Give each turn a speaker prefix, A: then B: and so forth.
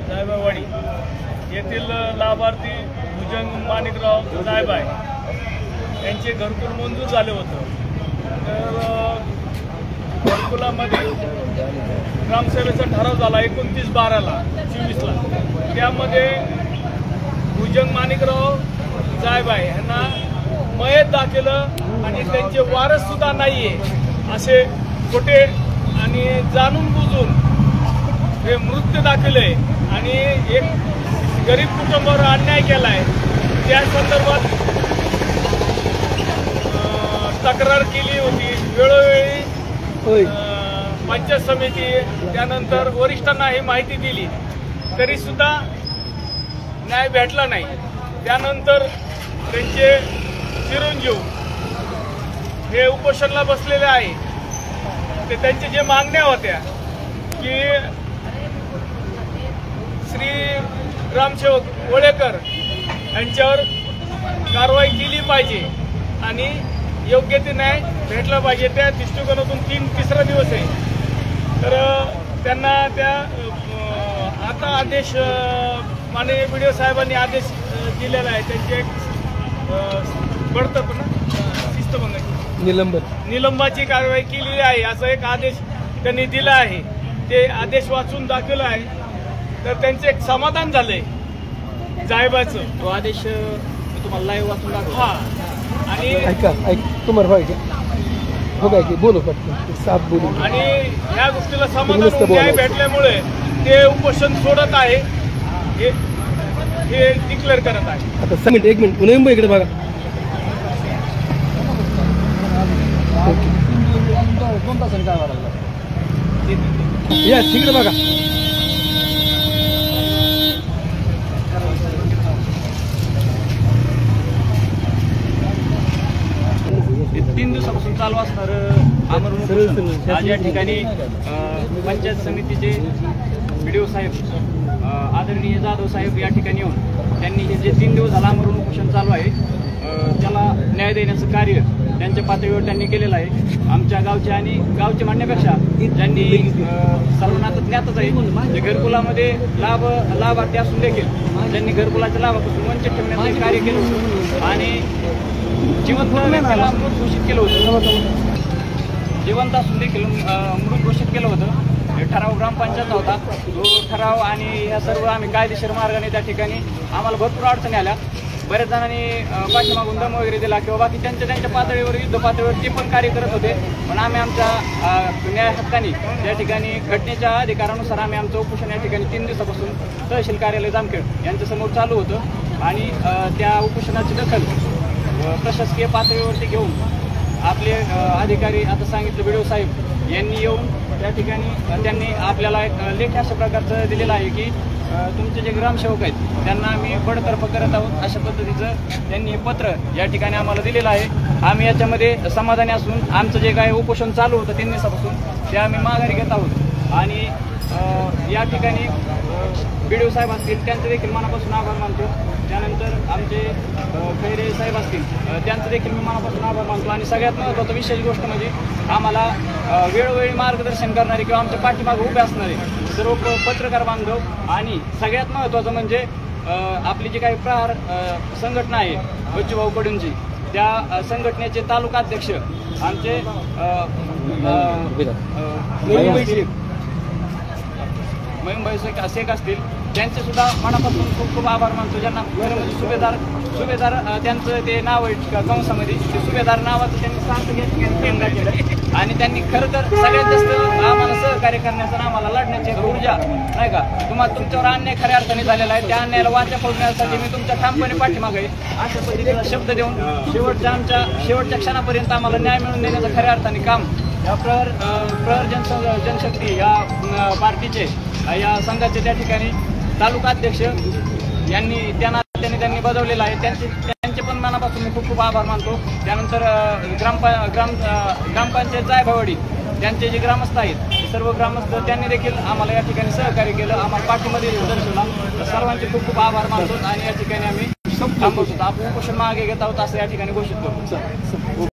A: जायबाईवाडी येथील लाभार्थी भुजंग माणिकराव जायबाई यांचे घरकुल मंजूर झाले होते। तर घरकुलामध्ये ग्रामसभेचा ठराव झाला 29/12/24ला। त्यामध्ये भुजंग माणिकराव जायबाई यांना मयत दाखलं आणि त्यांचे वारस सुद्धा नाहीये असे खोटे आणि जाणून बुजून हे मृत्यू दाखले आणि एक गरीब कुटुंबावर अन्याय केलाय। त्या संदर्भात तक्रार केली होती वेळोवेळी पंचायत समिती, त्यानंतर वरिष्ठांना ही माहिती दिली तरी सुद्धा न्याय भेटला नाही। त्यानंतर त्यांचे चिरंजीव हे उपोषणाला बसलेले आहे। ते त्यांच्या जे मागण्या होत्या की श्री ग्रामसेवक वळेकर यांच्यावर कारवाई केली पाहिजे आणि योग्य ते न्याय भेटला पाहिजे। त्या दृष्टिकोनातून तिसरा दिवस आहे। तर त्यांना त्या आता आदेश माननीय BDO साहेबांनी आदेश दिलेला आहे। त्यांचे बढतप शिस्तभंगाची निलंबाची कारवाई केलेली आहे असा एक आदेश त्यांनी दिला आहे। ते आदेश वाचून दाखवला आहे। तर त्यांचे एक समाधान झालंय जायबाचं।
B: तो आदेश तुम्हाला लाईव्ह वाचून दाखवला।
A: हा आणि
C: तुम्हाला हो काय की बोलू पटकन साफ बोलू।
A: आणि ह्या गोष्टीला समाधान न्याय भेटल्यामुळे ते उपोषण सोडत आहे हे डिक्लेअर करत आहे।
C: आता एक मिनिट पुन्हा इकडे बघा। या तिकडे बघा।
B: 3 दिवसापासून चालू असणार आमरण उपोषण आज या ठिकाणी पंचायत समितीचे BDO साहेब आदरणीय जाधव साहेब या ठिकाणी येऊन त्यांनी हे जे 3 दिवस झाला आमरण उपोषण चालू आहे त्याला न्याय देण्याचं कार्य त्यांच्या पातळीवर त्यांनी केलेलं आहे। आमच्या गावचे आणि गावचे म्हणण्यापेक्षा ज्यांनी सर्वांना ज्ञातच आहे जे घरकुलामध्ये लाभार्थी असून देखील ज्यांनी घरकुलाच्या लाभापासून वंचित ठेवण्याचं कार्य केलं होतं आणि जिवंत व्यक्तीला मृत घोषित केलं होतं। जिवंत असून देखील मृत घोषित केलं होतं। ठराव ग्रामपंचायत होता तो ठराव आणि ह्या सर्व आम्ही कायदेशीर मार्गाने त्या ठिकाणी आम्हाला भरपूर अडचणी आल्या। बऱ्याच जणांनी पाठीमागून दम वगैरे दिला किंवा बाकी त्यांच्या पातळीवर युद्ध पातळीवर ते पण कार्य करत होते। पण आम्ही आमच्या न्याय हक्काने त्या ठिकाणी घटनेच्या अधिकारानुसार आम्ही आमचं उपोषण या ठिकाणी 3 दिवसापासून तहसील कार्यालय जामखेड यांच्यासमोर चालू होतं आणि त्या उपोषणाची दखल प्रशासकीय पातळीवरती घेऊन आपले अधिकारी आता सांगितलं BDO साहेब यांनी येऊन त्या ठिकाणी त्यांनी आपल्याला एक लेख अशा प्रकारचं दिलेला आहे की तुमचे जे ग्रामसेवक आहेत त्यांना आम्ही बडतर्फ करत आहोत अशा पद्धतीचं त्यांनी पत्र या ठिकाणी आम्हाला दिलेलं आहे। आम्ही याच्यामध्ये समाधानी असून आमचं जे काय उपोषण चालू होतं 3 दिवसापासून ते आम्ही माघारी घेत आहोत आणि या ठिकाणी BDO साहेब असतील त्यांचे देखील मनापासून आभार मानतो। त्यानंतर आमचे खैरे साहेब असतील त्यांचं देखील मी मनापासून आभार मानतो आणि सगळ्यात महत्त्वाचं विशेष गोष्ट म्हणजे आम्हाला वेळोवेळी मार्गदर्शन करणारे किंवा आमच्या पाठीमागे उभे असणारे सर्व पत्रकार बांधव आणि सगळ्यात महत्त्वाचं म्हणजे आपली जी काही प्रहार संघटना आहे बच्चूभाऊ कडूंची त्या संघटनेचे तालुकाध्यक्ष आमचे महिमभाई शेख असतील त्यांचे सुद्धा मनापासून खूप खूप आभार मानतो। ज्यांना सुभेदार त्यांचं ते नाव आहे कंसामध्ये ते सुभेदार नावाचं त्यांनी सार्थ केंद्र केलं आणि त्यांनी खरं तर सगळ्यात जास्त आम्हाला सहकार्य करण्याचं आम्हाला लढण्याची ऊर्जा नाही का तुमच्यावर अन्याय खऱ्या अर्थाने झालेला आहे। त्या अन्यायाला वाचा फोडण्यासाठी मी तुमच्या ठामपणे पाठीमागे अशा पद्धतीचा शब्द देऊन शेवटच्या क्षणापर्यंत आम्हाला न्याय मिळवून देण्याचं खऱ्या अर्थाने काम या प्रहर जनशक्ती या पार्टीचे या संघाचे त्या ठिकाणी तालुकाध्यक्ष यांनी त्यांनी बजावलेलं आहे। त्यांचे पण मनापासून मी खूप खूप आभार मानतो। त्यानंतर ग्रामपंचायत जायबाईवाडी त्यांचे जे ग्रामस्थ आहेत सर्व ग्रामस्थ त्यांनी देखील आम्हाला या ठिकाणी सहकार्य केलं, आम्हाला पाठीमध्ये दर्शवला। सर्वांचे खूप खूप आभार मानतो आणि या ठिकाणी आम्ही थांबवतो। आपण उपोषण मागे घेत आहोत असं या ठिकाणी घोषित करतो।